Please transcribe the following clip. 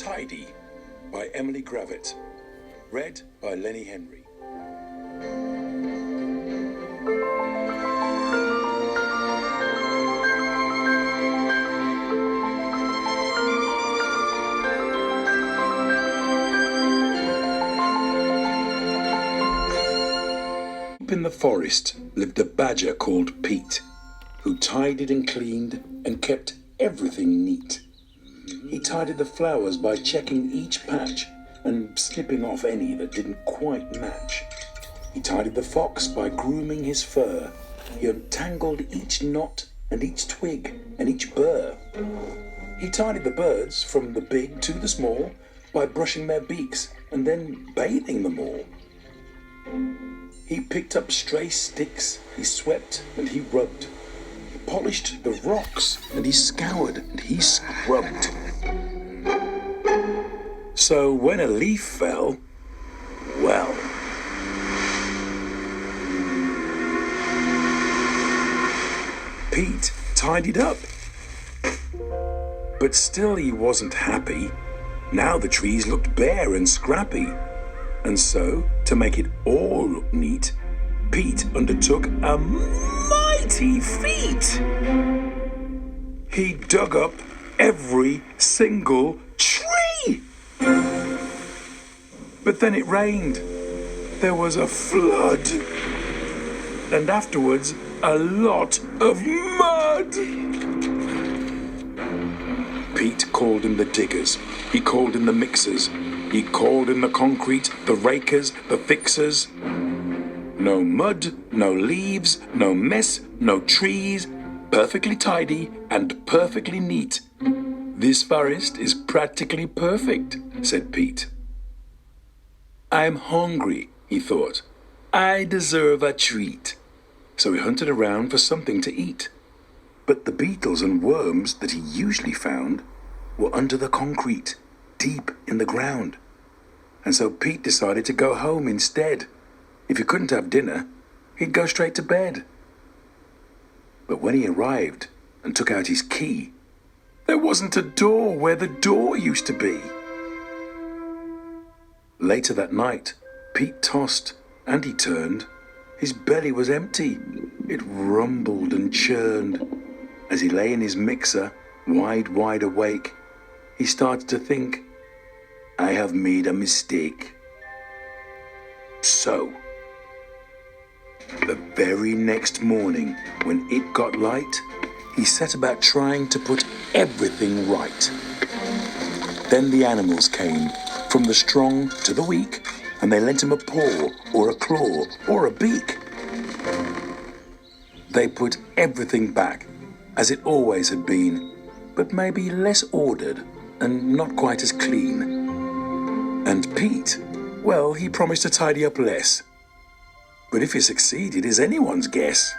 Tidy by Emily Gravett. Read by Lenny Henry. Up in the forest lived a badger called Pete, who tidied and cleaned and kept everything neat. He tidied the flowers by checking each patch and snipping off any that didn't quite match. He tidied the fox by grooming his fur. He untangled each knot and each twig and each burr. He tidied the birds from the big to the small by brushing their beaks and then bathing them all. He picked up stray sticks, he swept and he rubbed. He polished the rocks and he scoured and he scrubbed. So when a leaf fell, well, Pete tidied up. But still he wasn't happy. Now the trees looked bare and scrappy. And so, to make it all look neat, Pete undertook a mighty feat. He dug up every single tree. But then it rained. There was a flood. And afterwards, a lot of mud. Pete called in the diggers. He called in the mixers. He called in the concrete, the rakers, the fixers. No mud, no leaves, no mess, no trees. Perfectly tidy and perfectly neat. This forest is practically perfect, said Pete. I'm hungry, he thought. I deserve a treat. So he hunted around for something to eat. But the beetles and worms that he usually found were under the concrete, deep in the ground. And so Pete decided to go home instead. If he couldn't have dinner, he'd go straight to bed. But when he arrived and took out his key, there wasn't a door where the door used to be. Later that night, Pete tossed and he turned. His belly was empty. It rumbled and churned. As he lay in his mixer, wide awake, he started to think, I have made a mistake. So, the very next morning, when it got light, he set about trying to put everything right. Then the animals came, from the strong to the weak, and they lent him a paw, or a claw, or a beak. They put everything back, as it always had been, but maybe less ordered and not quite as clean. And Pete, well, he promised to tidy up less. But if he succeeded is anyone's guess.